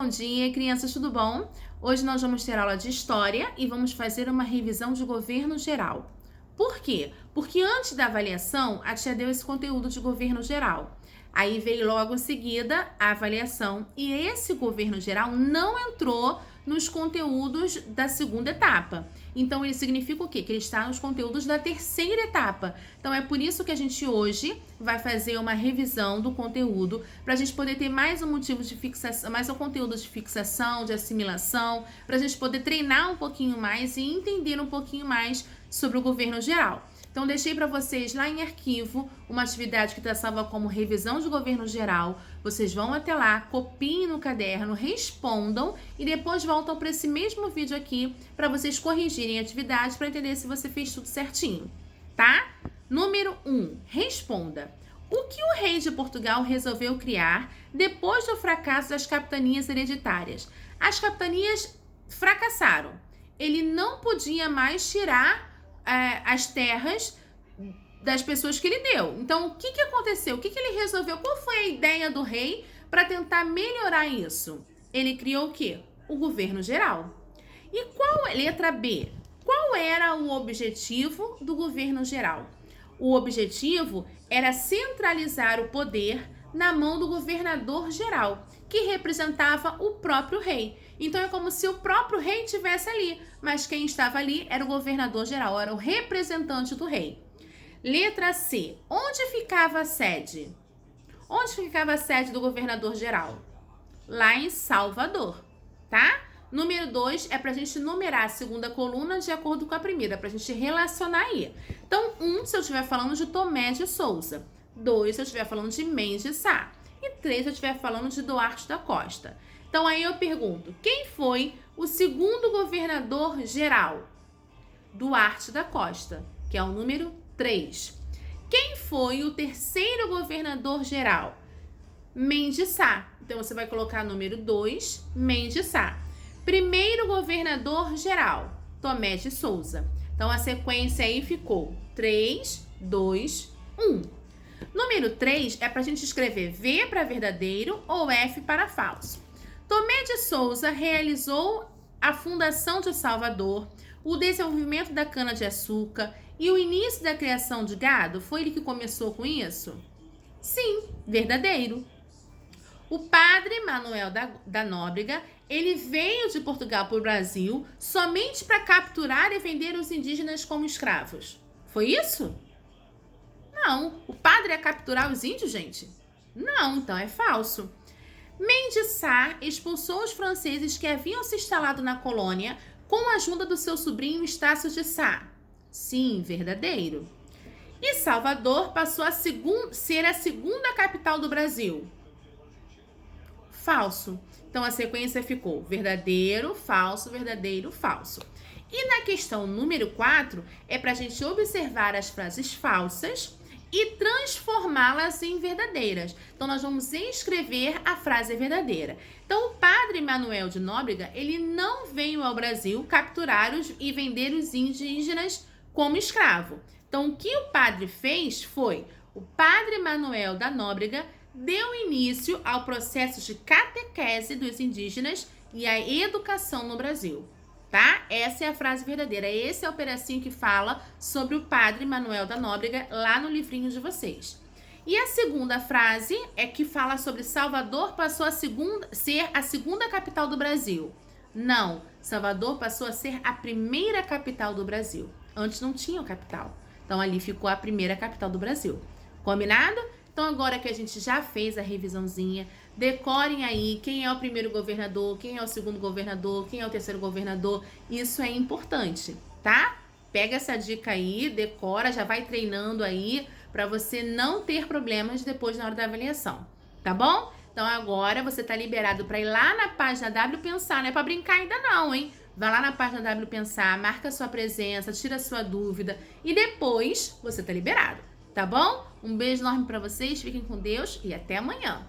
bom dia, crianças, tudo bom? Hoje nós vamos ter aula de História e vamos fazer uma revisão de governo geral. Por quê? Porque antes da avaliação, a tia deu esse conteúdo de governo geral. Aí veio logo em seguida a avaliação e esse governo geral não entrou nos conteúdos da segunda etapa. Então, ele significa o quê? Que ele está nos conteúdos da terceira etapa. Então, é por isso que a gente hoje vai fazer uma revisão do conteúdo, para a gente poder ter mais um motivo de fixação, mais um conteúdo de fixação, de assimilação, para a gente poder treinar um pouquinho mais e entender um pouquinho mais sobre o governo geral. Então, deixei para vocês lá em arquivo uma atividade que está salva como revisão de governo geral. Vocês vão até lá, copiem no caderno, respondam e depois voltam para esse mesmo vídeo aqui para vocês corrigirem a atividade para entender se você fez tudo certinho, tá? Número 1. Responda. O que o rei de Portugal resolveu criar depois do fracasso das capitanias hereditárias? As capitanias fracassaram. Ele não podia mais tirar as terras das pessoas que ele deu. Então, o que aconteceu? O que ele resolveu? Qual foi a ideia do rei para tentar melhorar isso? Ele criou o quê? O governo geral. E letra B, qual era o objetivo do governo geral? O objetivo era centralizar o poder na mão do governador geral, que representava o próprio rei. Então, é como se o próprio rei estivesse ali, mas quem estava ali era o governador geral, era o representante do rei. Letra C. Onde ficava a sede? Onde ficava a sede do governador geral? Lá em Salvador, tá? Número 2 é para a gente numerar a segunda coluna de acordo com a primeira, para a gente relacionar aí. Então, 1, se eu estiver falando de Tomé de Souza. 2, se eu estiver falando de Mendes de Sá. E 3, se eu estiver falando de Duarte da Costa. Então, aí eu pergunto, quem foi o segundo governador geral? Duarte da Costa, que é o número 3. Quem foi o terceiro governador geral? Mendes de Sá. Então, você vai colocar número 2, Mendes de Sá. Primeiro governador geral, Tomé de Souza. Então, a sequência aí ficou 3, 2, 1. Número 3 é para a gente escrever V para verdadeiro ou F para falso. Tomé de Souza realizou a fundação de Salvador, o desenvolvimento da cana-de-açúcar e o início da criação de gado. Foi ele que começou com isso? Sim, verdadeiro. O padre Manuel da Nóbrega, ele veio de Portugal para o Brasil somente para capturar e vender os indígenas como escravos. Foi isso? Não. O padre ia capturar os índios, gente? Não, então é falso. Mendes de Sá expulsou os franceses que haviam se instalado na colônia com a ajuda do seu sobrinho Estácio de Sá. Sim, verdadeiro. E Salvador passou a ser a segunda capital do Brasil. Falso. Então, a sequência ficou verdadeiro, falso, verdadeiro, falso. E na questão número 4, é para a gente observar as frases falsas e transformá-las em verdadeiras. Então, nós vamos escrever a frase verdadeira. Então, o padre Manuel de Nóbrega, ele não veio ao Brasil capturar e vender os indígenas como escravo. Então, o que o padre fez foi, o padre Manuel da Nóbrega deu início ao processo de catequese dos indígenas e a educação no Brasil. Tá? Essa é a frase verdadeira. Esse é o pedacinho que fala sobre o padre Manuel da Nóbrega lá no livrinho de vocês. E a segunda frase é que fala sobre Salvador passou a ser a segunda capital do Brasil. Não, Salvador passou a ser a primeira capital do Brasil. Antes não tinha capital. Então ali ficou a primeira capital do Brasil. Combinado? Então, agora que a gente já fez a revisãozinha, decorem aí quem é o primeiro governador, quem é o segundo governador, quem é o terceiro governador. Isso é importante, tá? Pega essa dica aí, decora, já vai treinando aí para você não ter problemas depois na hora da avaliação, tá bom? Então, agora você tá liberado para ir lá na página W Pensar, não é para brincar ainda não, hein? Vai lá na página W Pensar, marca sua presença, tira sua dúvida e depois você tá liberado. Tá bom? Um beijo enorme pra vocês, fiquem com Deus e até amanhã.